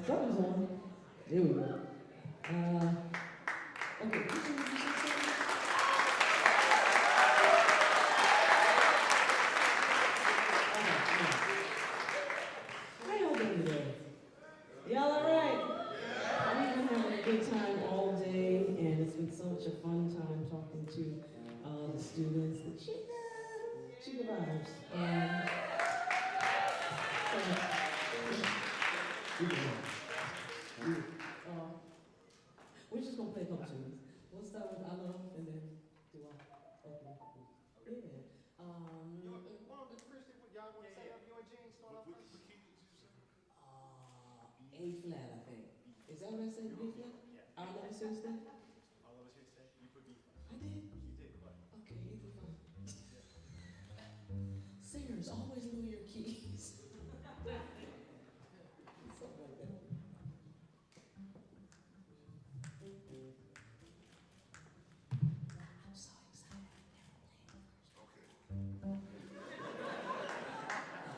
Something's on. There we go. Okay. How y'all doing today? Y'all all right? We've been having a good time all day, and it's been such a fun time talking to the students, the Chica vibes. We're just gonna play a couple tunes. We'll start with I Love and then do I. Okay. Yeah. Y'all want to say up? You and Jayne start off first? A flat, I think. Is that what I said? B flat? Yeah. I'll never say stay? All of us here stay? You put B flat. I did? You did, but. Okay, either fine. Singers, always know your keys. Something like that. I'm so excited.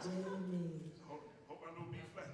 Jayne. Hope I know B flat.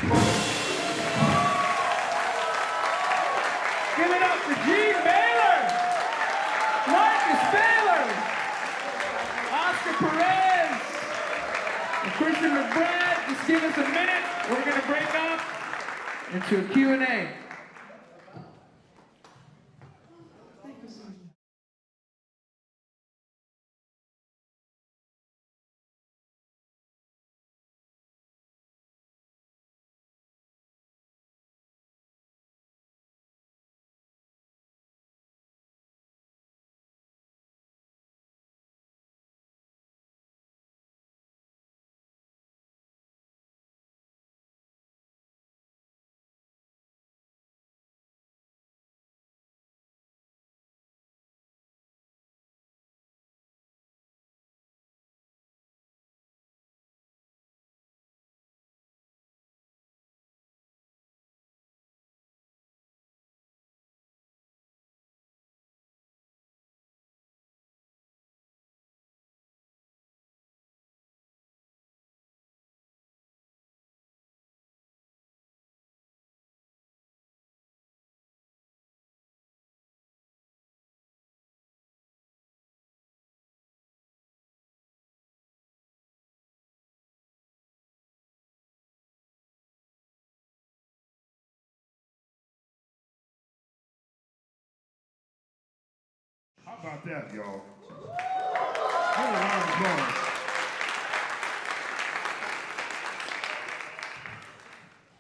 Give it up for Gene Baylor, Marcus Baylor, Oscar Perez, and Christian McBride. Just give us a minute. We're going to break up into a Q&A. How about that, y'all? Give a round of applause.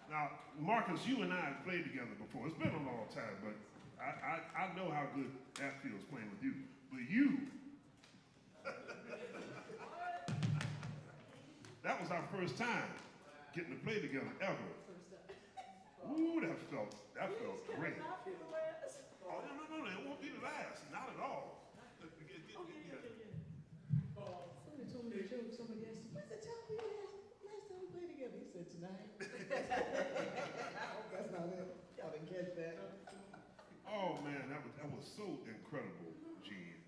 Now, Marcus, you and I have played together before. It's been a long time, but I know how good that feels playing with you. But you, that was our first time getting to play together ever. Ooh, that felt great. Oh, no, it won't be the last. Not at all. Somebody told me a joke. Somebody asked me, when's the time we last time we played together? He said, tonight. I hope that's not it. Y'all didn't catch that. Oh man, that was so incredible, Gene.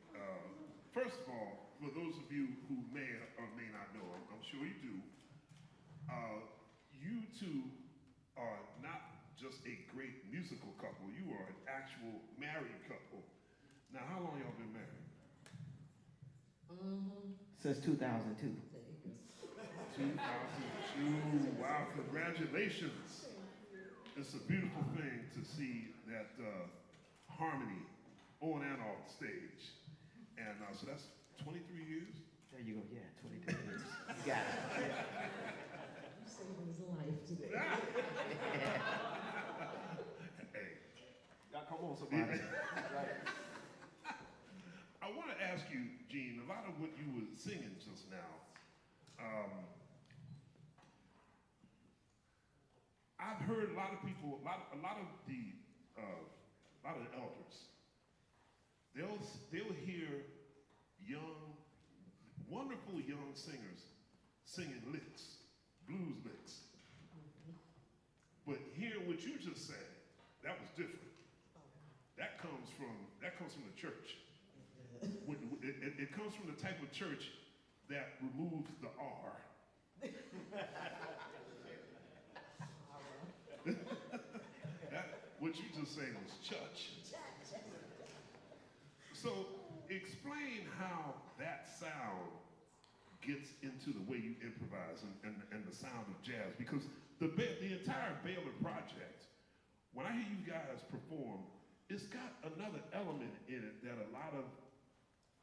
First of all, for those of you who may or may not know, I'm sure you do, you two are not just a great musical couple, you are an actual married couple. Now, how long y'all been married? Since 2002. 2002. Wow, congratulations. It's a beautiful thing to see that harmony on and off the stage. And so that's 23 years? There you go, yeah, 23 years. You got it. You saving his life today. Hey. Y'all come on, somebody. I want to ask you, Gene, a lot of what you were singing just now, I've heard a lot of people, a lot of the elders, they'll hear young, wonderful young singers singing licks, blues licks. But hearing what you just said, that was different. That comes from the church. It comes from the type of church that removes the R. What you just said was church. So explain how that sound gets into the way you improvise and the sound of jazz, because the entire Baylor project, when I hear you guys perform, it's got another element in it that a lot of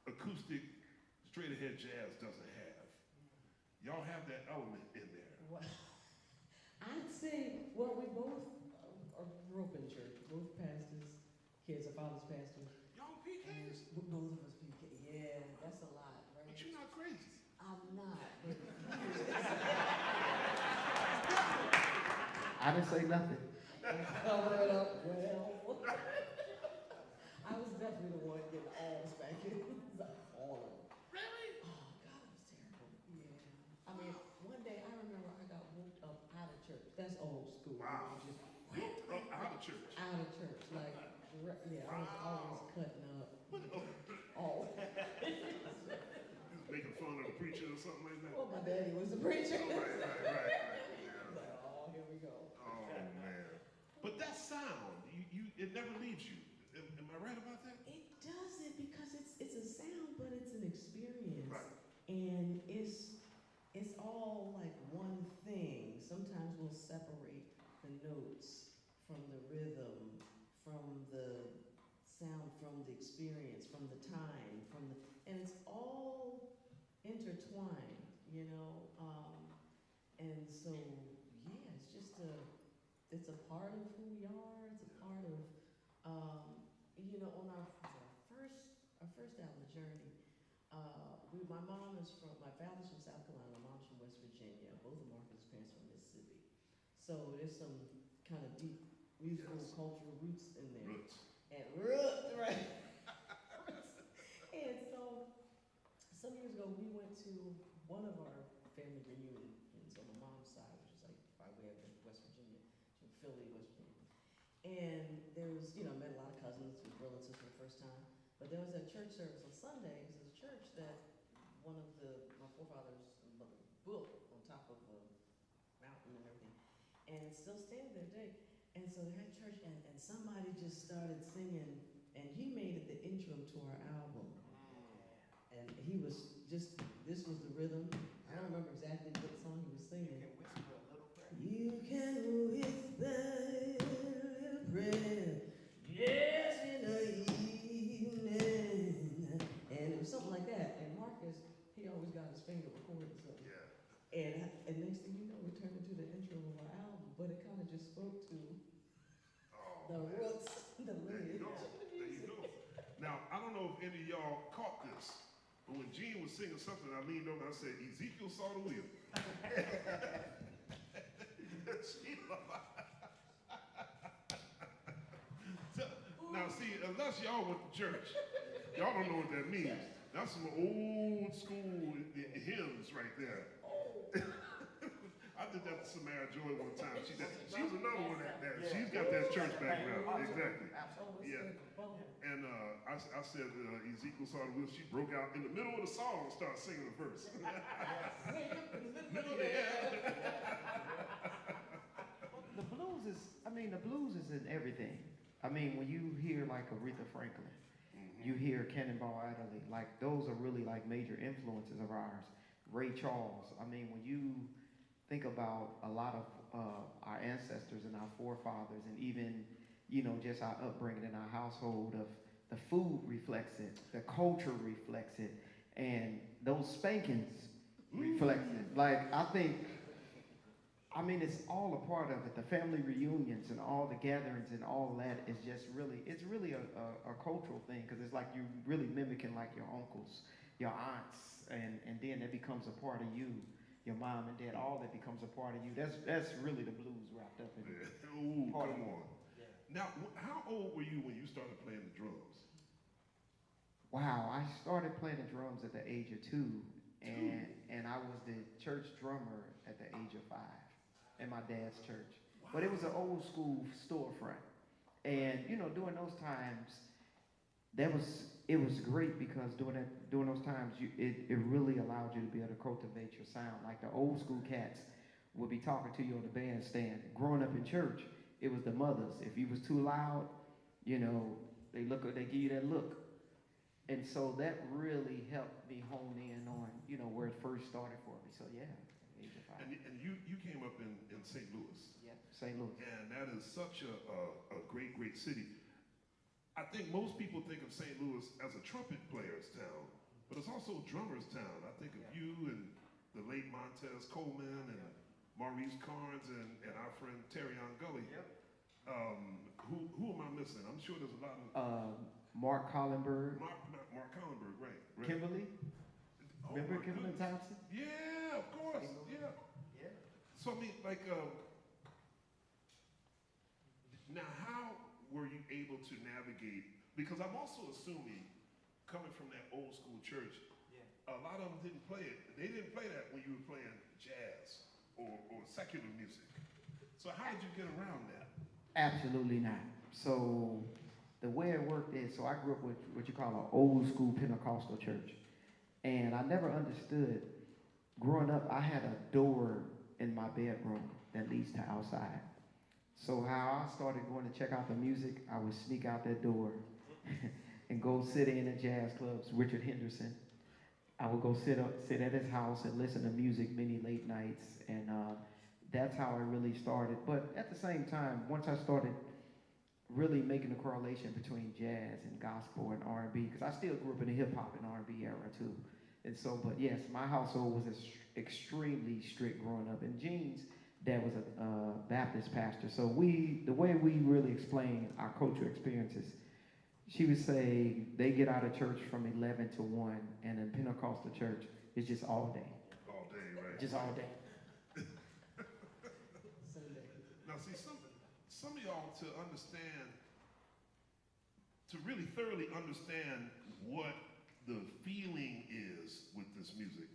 acoustic, straight-ahead jazz doesn't have. Y'all have that element in there. Well, I'd say, well, we both grew up in church. Both pastors' kids, our father's pastors. Y'all PKs? Both of us PK. Yeah, that's a lot, right? But you're not crazy. I'm not. But I didn't say nothing. cover it up well. I was definitely the one getting all the spanking. All of them. Really? Oh, God, it was terrible. Yeah. I mean, one day I remember I got woke up out of church. That's old school. Wow. Just Out of church. out of church. Like, yeah, I was always cutting up. All. Making fun of the preacher or something like that? Well, my daddy was the preacher. Right. Like, oh, here we go. sound, it never leaves you. Am I right about that? It doesn't, because it's a sound, but it's an experience. Right. And it's all like one thing. Sometimes we'll separate the notes from the rhythm, from the sound, from the experience, from the time, and it's all intertwined, you know. And so, yeah, it's just it's a part of who we are. It's a part of, you know, on our first album, Journey. My father's from South Carolina, my mom's from West Virginia. Both of Marcus' parents from Mississippi. So there's some kind of deep musical, cultural roots in there. Roots. And roots, right? And so, some years ago, we went to one of our family reunions on my mom's side, which is like by way of West Virginia, from Philly, West Virginia. And there was, you know, I met a lot of cousins with relatives for the first time. But there was a church service on Sunday, because it's a church that my forefathers built on top of a mountain and everything. And it's still standing there today. And so they had church, and somebody just started singing, and he made it the intro to our album. And he was just, this was the rhythm. I don't remember exactly what song he was singing. You can whisper a little prayer, yes, in the evening. And it was something like that. And Marcus, he always got his finger recording something. Yeah. And next thing you know, it turned into the intro of our album, but it kind of just spoke to the roots, the lineage. There you go. Now, I don't know if any of y'all caught this, but when Gene was singing something, I leaned over and I said, Ezekiel saw the wheel. Now, see, unless y'all went to church, y'all don't know what that means. That's some old school hymns right there. I did that to Samara Joy one time. She was another one that she's got that church background. Exactly. Yeah. And I said Ezekiel saw the wheel. She broke out in the middle of the song and started singing the verse. The blues is in everything. I mean, when you hear like Aretha Franklin, you hear Cannonball Adderley, like those are really like major influences of ours. Ray Charles. I mean, when you think about a lot of our ancestors and our forefathers, and even, you know, just our upbringing in our household, of the food reflects it, the culture reflects it, and those spankings reflect it. Like, I mean, it's all a part of it. The family reunions and all the gatherings and all that is just really, it's really a cultural thing, because it's like you're really mimicking like your uncles, your aunts, and then it becomes a part of you. Your mom and dad, all that becomes a part of you. That's really the blues wrapped up in it. Ooh, come on. Yeah. Now, how old were you when you started playing the drums? Wow, I started playing the drums at the age of 2, and I was the church drummer at the age of 5 in my dad's church. Wow. But it was an old school storefront, and you know, during those times, it was great, because during those times, it really allowed you to be able to cultivate your sound. Like the old school cats would be talking to you on the bandstand. Growing up in church, it was the mothers. If you was too loud, you know, they give you that look. And so that really helped me hone in on, you know, where it first started for me. So yeah, age of 5. And you came up in St. Louis. Yeah, St. Louis. And that is such a great, great city. I think most people think of St. Louis as a trumpet player's town, but it's also a drummer's town. I think of you and the late Montez Coleman and Maurice Carnes and our friend Terry Gully. Yep. Who am I missing? I'm sure there's a lot of... Mark Collenberg. Mark Collenberg, right. Kimberly? Oh, remember Kimberly Thompson? Yeah, of course. Yeah. So, I mean, like, now how were you able to navigate? Because I'm also assuming, coming from that old school church, a lot of them didn't play it. They didn't play that when you were playing jazz or secular music. So how did you get around that? Absolutely not. So the way it worked is, so I grew up with what you call an old school Pentecostal church. And I never understood, growing up, I had a door in my bedroom that leads to outside. So how I started going to check out the music, I would sneak out that door and go sit in at jazz clubs. Richard Henderson. I would go sit at his house and listen to music many late nights, and that's how I really started. But at the same time, once I started really making a correlation between jazz and gospel and R&B, because I still grew up in the hip hop and R&B era too. And so, but yes, my household was extremely strict growing up. And Jayne's dad was a Baptist pastor. So the way we really explain our cultural experiences, she would say they get out of church from 11 to 1, and in Pentecostal church, it's just all day. All day, right? Just all day. Now, see, some of y'all to understand, to really thoroughly understand what the feeling is with this music,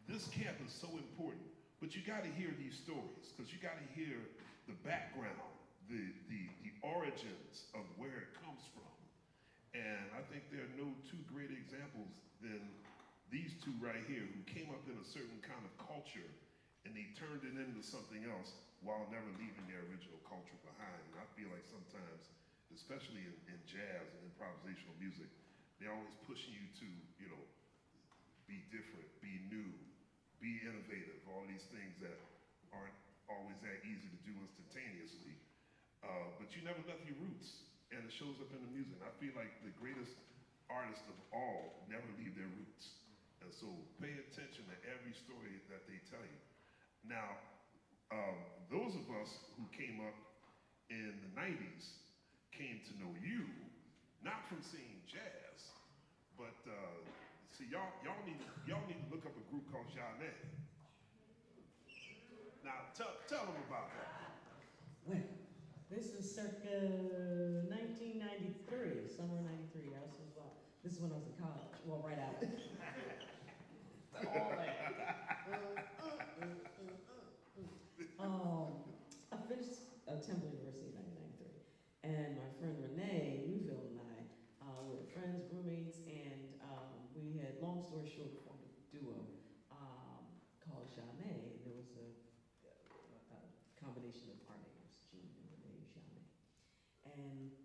this camp is so important. But you got to hear these stories, because you got to hear the background, the origins of where it comes from. And I think there are no two greater examples than these two right here, who came up in a certain kind of culture and they turned it into something else while never leaving their original culture behind. And I feel like sometimes, especially in jazz and improvisational music, they're always pushing you to, be different, be new, be innovative, all these things that aren't always that easy to do instantaneously. But you never left your roots, and it shows up in the music. I feel like the greatest artists of all never leave their roots. And so pay attention to every story that they tell you. Now, those of us who came up in the 90s came to know you, not from seeing jazz, but see, y'all need to look up a group called Jayne. Now, tell them about that. Well, this is circa 1993, summer 93. This is when I was in college. Well, right out. All that. I finished Temple University in 1993, and my friend Renee Newfield and I were friends, roommates, and we had, long story short, formed a duo called Jayne. There was a combination of our names, Jayne and Renee, Jayne. And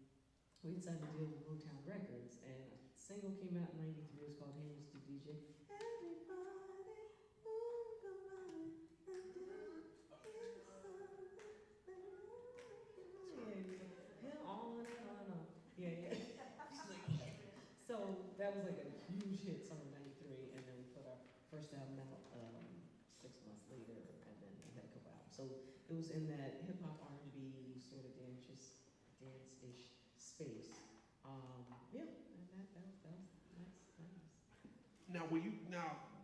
we decided to deal with Motown Records, and a single came out in 93. It was called Hey Mr. DJ. Everybody move your body and do on and on and on. Yeah. So that was like a huge hit, summer '93, and then we put our first album out 6 months later, and then we had a couple albums. So it was in that hip hop R&B sort of dance-ish space. Yeah, and that was nice. Now, were you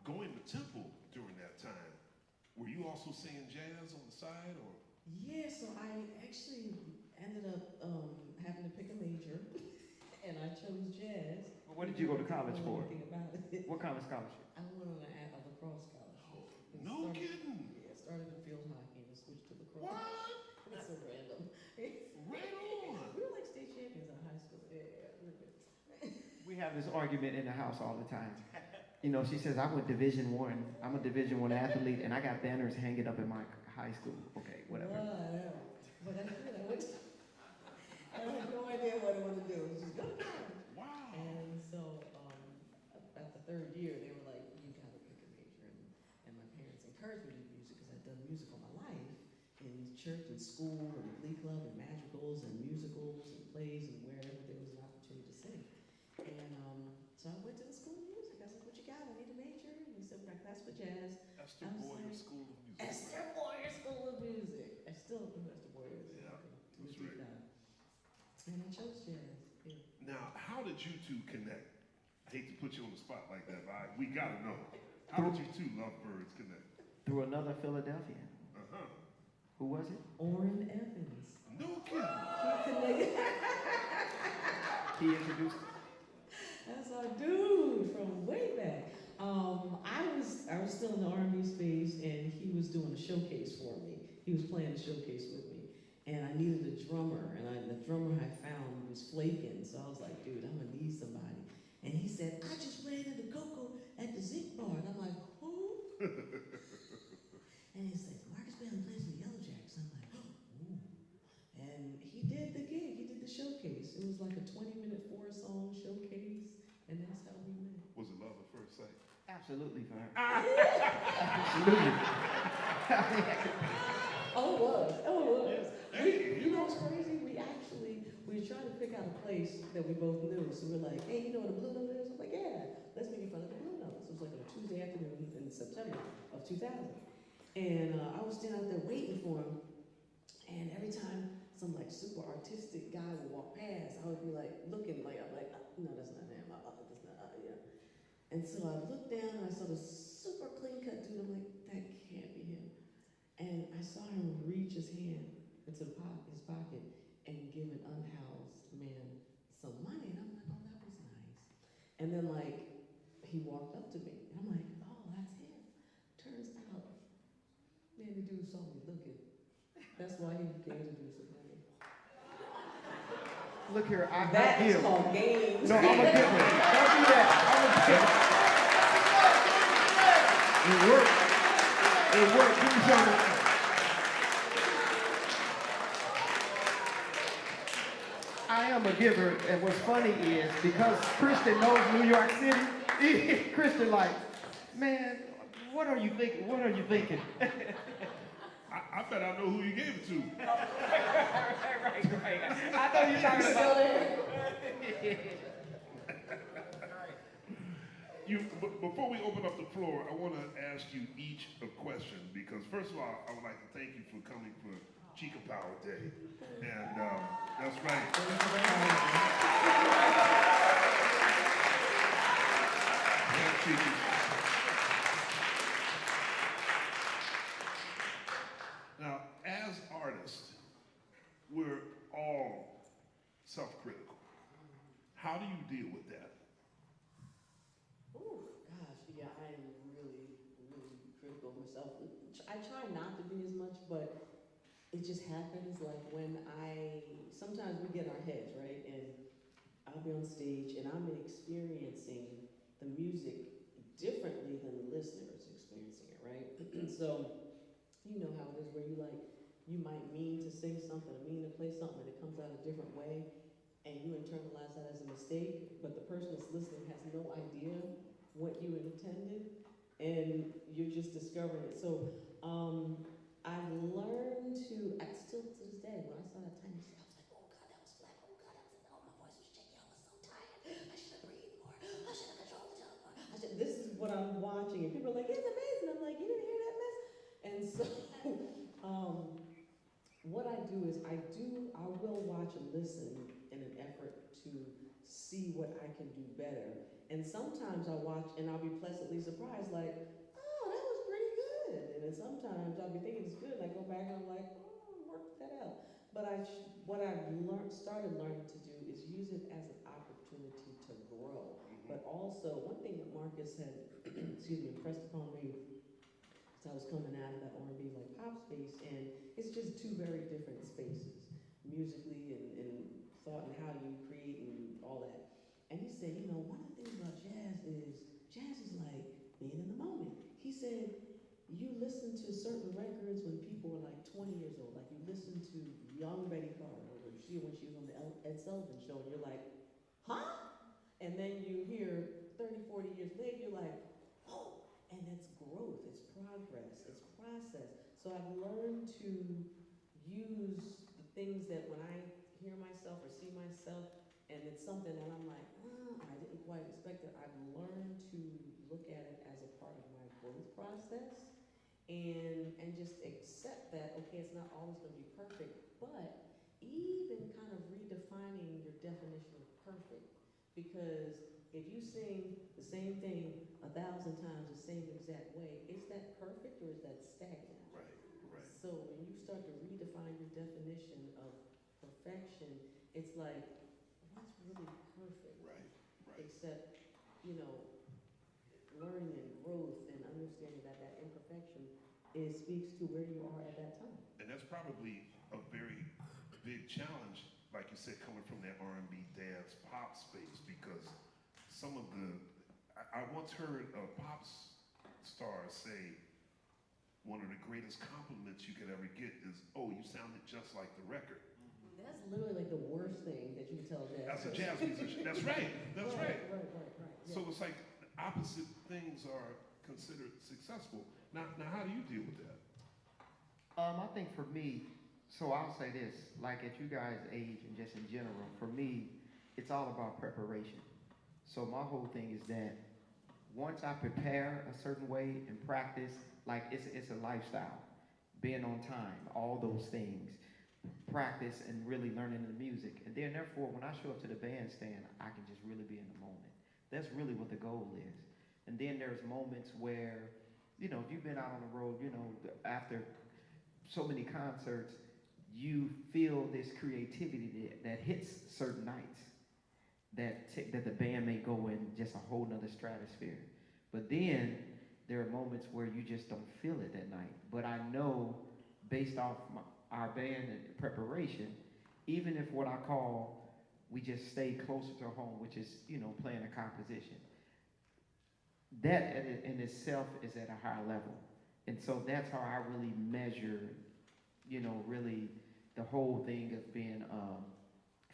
going to Temple during that time? Were you also singing jazz on the side, or? Yeah, so I actually ended up having to pick a major, and I chose jazz. Well, what did you go to college for? Anything about it. What kind of scholarship? I went on a lacrosse scholarship. No kidding. Yeah, started in field hockey and switched to lacrosse. What? It's so random. Right on. We were like state champions in high school. Yeah, we were. We have this argument in the house all the time. She says, I went Division I. I'm a Division I athlete, and I got banners hanging up in my high school. Okay, whatever. But I did. I had no idea what I wanted to do. It was just go. Wow. And so about the third year, they were like, you got to pick a major. And my parents encouraged me to do music because I'd done music all my life in church and school and glee club and madrigals and musicals and plays and wherever there was an opportunity to sing. And so I went to the school of music. I was like, what you got? I need a major. And he said, my class for jazz. Esther Boyer School of Music. Esther Boyer School of Music. I still do Esther Boyer. Yeah, that's deep right. dive. And I chose jazz. Yeah. Now, how did you two connect? I hate to put you on the spot like that, but we gotta know. How did you two lovebirds connect? Through another Philadelphian. Uh-huh. Who was it? Orrin Evans. No kidding. He introduced us. That's our dude from way back. I was still in the R&B space, and he was doing a showcase for me. He was playing a showcase with me, and I needed a drummer, and the drummer I found was flaking, so I was like, dude, I'm gonna need somebody. And he said, I just ran into Coco at the Zinc Bar, and I'm like, who? And he said, Marcus Bailey plays with the Yellow Jacks. I'm like, ooh. showcase. It was like a 20-minute 4-song showcase, and that's how we met. Was it love at first sight? Absolutely, Verna. Absolutely. Oh, it was. Oh, it was. Hey, You know what's crazy? We were trying to pick out a place that we both knew. So we're like, hey, you know what a Blue Note is? I'm like, yeah, let's meet in front of the Blue Note. So it was like on a Tuesday afternoon in September of 2000. And I was standing out there waiting for him. And every time some like super artistic guy would walk past, I would be like looking like, I'm like, no, that's not him. That's not, yeah. And so I looked down and I saw this super clean cut dude. I'm like, that can't be him. And I saw him reach his hand into his pocket and give an unhoused man some money. And I'm like, oh, that was nice. And then like, he walked up to me. And I'm like, oh, that's him. Turns out, man, the dude saw me looking. That's why he gave the dude some money. Look here, I That is give. called games. No, I'm a giver. Don't do that. I'm a giver. It worked. It worked. Give me some. I am a giver, and what's funny is because Kristen knows New York City, Kristen like, man, what are you thinking? What are you thinking? I bet I know who you gave it to. right. I know you're talking about Before we open up the floor, I want to ask you each a question because first of all, I would like to thank you for coming for Chica Power Day. And that's right. Yeah, Chica. Now, as artists, we're all self-critical. How do you deal with that? Oh, gosh, yeah, I am really, really critical of myself. I try not to be as much, but it just happens like when sometimes we get in our heads, right? And I'll be on stage and I'm experiencing the music differently than the listener is experiencing it, right? So, you know how it is where you might mean to sing something or mean to play something and it comes out a different way and you internalize that as a mistake, but the person that's listening has no idea what you intended and you're just discovering it. So I've learned to, still to this day, when I saw that tiny mistake, I was like, oh God, that was flat, oh God, oh, my voice was shaky, I was so tired, I should have breathed more, I should have controlled the tone. This is what I'm watching, and people are like, it's amazing. I'm like, you didn't hear that mess? And so, what I do is I will watch and listen in an effort to see what I can do better. And sometimes I watch and I'll be pleasantly surprised, like, oh, that was pretty good. And then sometimes I'll be thinking it's good, and I go back and I'm like, oh, I worked that out. But what I've started learning to do is use it as an opportunity to grow. But also, one thing that Marcus had, impressed upon me, as I was coming out of that R&B like pop space, and it's just two very different spaces, musically and thought and how you create and all that. And he said, one of the things about jazz is like being in the moment. He said, you listen to certain records when people were like 20 years old, like you listen to young Betty Carter, or when she was on the Ed Sullivan Show, and you're like, huh? And then you hear 30, 40 years later, you're like, oh, and it's growth, it's progress, it's process. So I've learned to use the things that when I hear myself or see myself, and it's something that I'm like, I didn't quite expect it, I've learned to look at it as a part of my growth process and just accept that, okay, it's not always going to be perfect, but even kind of redefining your definition of perfect. Because if you sing the same thing 1,000 times the same exact way, is that perfect or is that stagnant? Right. So when you start to redefine your definition of perfection, it's like, what's really perfect? Right. Except, learning and growth and understanding that imperfection speaks to where you are at that time. And that's probably a very big challenge, like you said, coming from that R&B dance pop space, because some of I once heard a pop star say, one of the greatest compliments you could ever get is, oh, you sounded just like the record. That's literally like the worst thing that you can tell jazz. That's a jazz musician. That's right. That's right. Right. Yeah. So it's like the opposite things are considered successful. Now, how do you deal with that? I think for me, so I'll say this, like at you guys' age and just in general, for me, it's all about preparation. So my whole thing is that once I prepare a certain way and practice, like it's a lifestyle, being on time, all those things, practice and really learning the music. And then therefore, when I show up to the bandstand, I can just really be in the moment. That's really what the goal is. And then there's moments where, you know, if you've been out on the road, you know, after so many concerts, you feel this creativity that hits certain nights that the band may go in just a whole nother stratosphere. But then there are moments where you just don't feel it that night. But I know based off our band and preparation, even if what I call, we just stay closer to home, which is, you know, playing a composition, that in itself is at a higher level. And so that's how I really measure, you know, really the whole thing of being,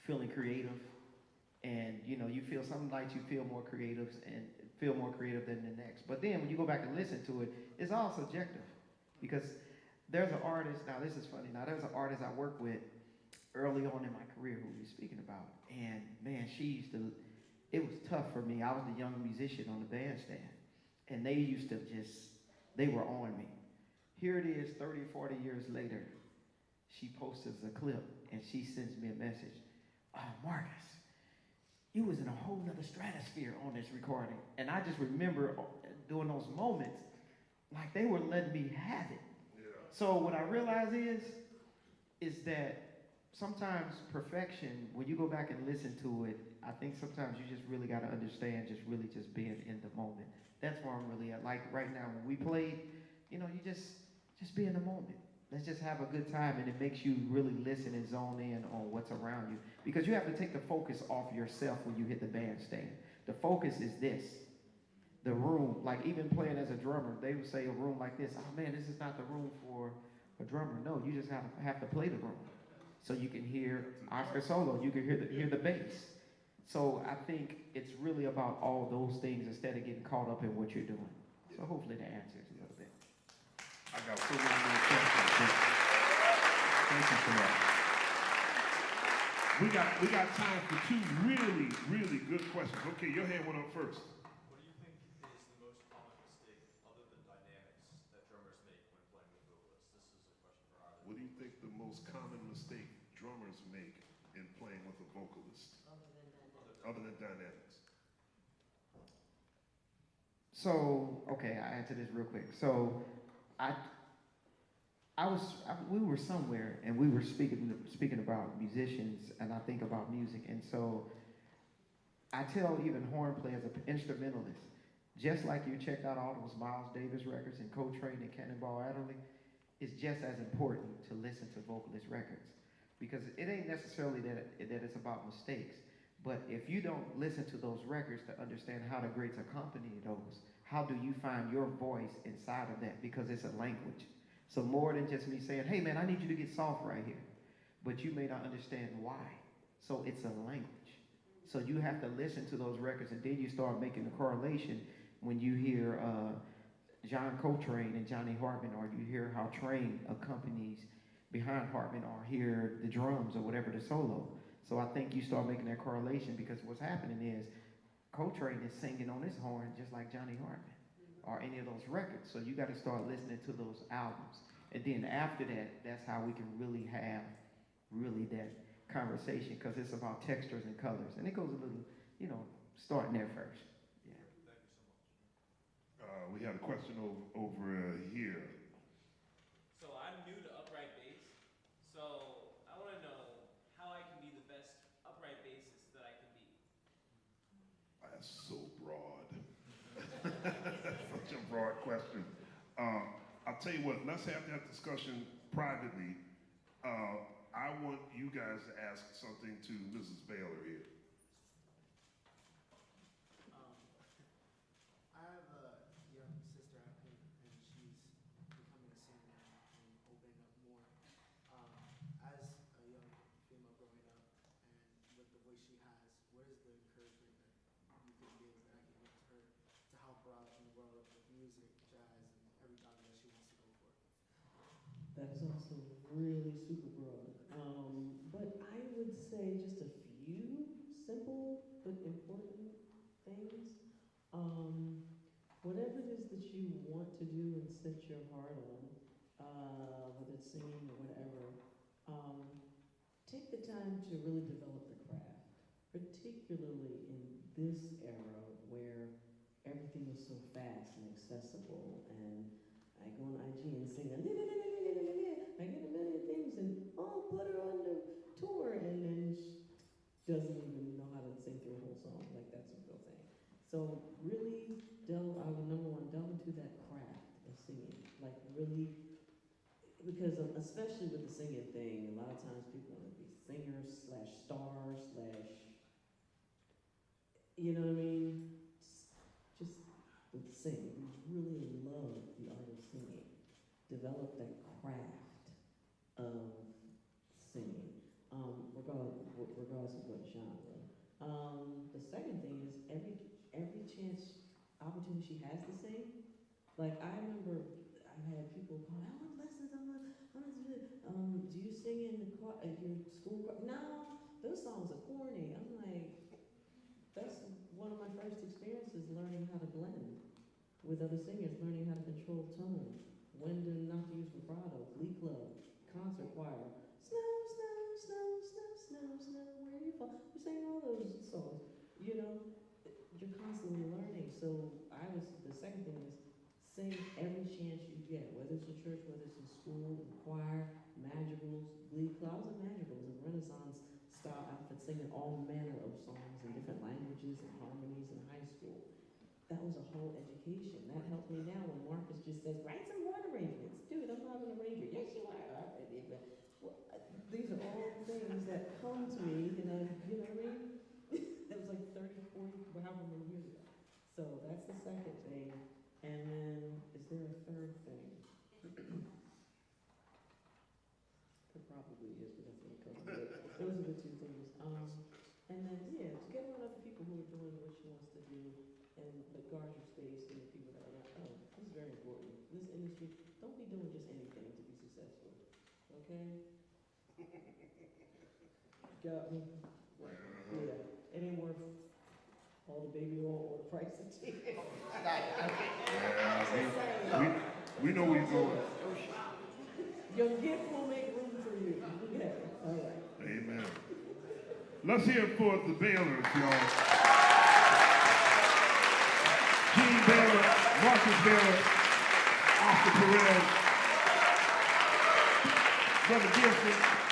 feeling creative. And, you know, you feel some nights you feel more creative and feel more creative than the next. But then when you go back and listen to it, it's all subjective. Because there's an artist, now this is funny, now there's an artist I worked with early on in my career who we were speaking about. And man, it was tough for me. I was the young musician on the bandstand. And they used to they were on me. Here it is, 30, 40 years later, she posts a clip and she sends me a message. Marcus, you was in a whole nother stratosphere on this recording. And I just remember during those moments, like they were letting me have it. Yeah. So what I realize is that sometimes perfection, when you go back and listen to it, I think sometimes you just really got to understand just being in the moment. That's where I'm really at. Like right now when we played, you know, you just be in the moment. Let's just have a good time, and it makes you really listen and zone in on what's around you. Because you have to take the focus off yourself when you hit the bandstand. The focus is this. The room, like even playing as a drummer, they would say a room like this, oh man, this is not the room for a drummer. No, you just have to play the room. So you can hear Oscar solo, you can hear the bass. So I think it's really about all those things instead of getting caught up in what you're doing. So hopefully that answers a little bit. I got so many more questions. Thank you for that. We got time for two really, really good questions. Okay, your hand went up first. What do you think is the most common mistake, other than dynamics, that drummers make when playing with vocalists? This is a question for either. What do you think the most common mistake drummers make in playing with a vocalist? Other than dynamics. So, okay, I answer this real quick. So, we were somewhere and we were speaking about musicians, and I think about music, and so I tell even horn players, instrumentalists, just like you checked out all those Miles Davis records and Coltrane and Cannonball Adderley, it's just as important to listen to vocalist records, because it ain't necessarily that it's about mistakes, but if you don't listen to those records to understand how the greats accompany those, how do you find your voice inside of that? Because it's a language. So more than just me saying, hey man, I need you to get soft right here. But you may not understand why. So it's a language. So you have to listen to those records, and then you start making the correlation when you hear John Coltrane and Johnny Hartman, or you hear how Train accompanies behind Hartman, or hear the drums or whatever, the solo. So I think you start making that correlation, because what's happening is Coltrane is singing on his horn just like Johnny Hartman or any of those records. So you got to start listening to those albums. And then after that, that's how we can really have that conversation, because it's about textures and colors. And it goes a little, you know, starting there first. Yeah. Thank you so much. We had a question over here. So I'm new to upright bass, so I want to know how I can be the best upright bassist that I can be. That's so broad. Such a broad question. I'll tell you what, let's have that discussion privately. I want you guys to ask something to Mrs. Baylor here. I have a young sister, and she's becoming a singer now and opening up more. As a young female speaking gigs, and I can look to her to help her out in the world of music, jazz, and every genre that she wants to go for. That is also really super broad. But I would say just a few simple but important things. Whatever it is that you want to do and set your heart on, whether it's singing or whatever, take the time to really develop the craft, particularly in this era where everything is so fast and accessible, and I go on IG and sing, I get a million things, and oh, put her on the tour, and then she doesn't even know how to sing through a whole song. Like, that's a real thing. So really delve, I would number one, delve into that craft of singing. Like really, because especially with the singing thing, a lot of times people want to be singers / stars / you know what I mean? Just with singing, you really love the art of singing. Develop that craft of singing, regardless of what genre. The second thing is every chance, opportunity she has to sing. Like I remember, I've had people call, I want lessons. Do you sing in the your school? No, those songs are corny. I'm like, that's one of my first experiences learning how to blend with other singers, learning how to control tone, when to not to use vibrato, glee club, concert choir, snow, snow, snow, snow, snow, snow, where you fall. We sang all those songs, you know. You're constantly learning. So the second thing is sing every chance you get, whether it's in church, whether it's in school, in choir, madrigals, glee club. I was in madrigals and Renaissance style outfits, singing all manner of songs in different languages and harmonies in high school. That was a whole education. That helped me now when Marcus just says, write some horn arrangements. Dude, I'm not an arranger. Yes, you are. These are all things that come to me, and you know what I mean? That was like 30, 40, however many years ago. So that's the second thing. And then, is there a third thing? There probably is, but that's what it comes to. Those are the two things. And then, yeah, just get around other people who are doing what she wants to do, and like guard your space and the people that are not. Oh, this is very important. This industry, don't be doing just anything to be successful. Okay? Got me. Yeah, it ain't worth all the baby oil or the price of tea. We know where you're going. Your gift will make room for you. Okay, all right. Amen. Let's hear it for the Baylors, y'all. Gene Baylor, Marcus Baylor, Oscar Perez, Brother Gifford.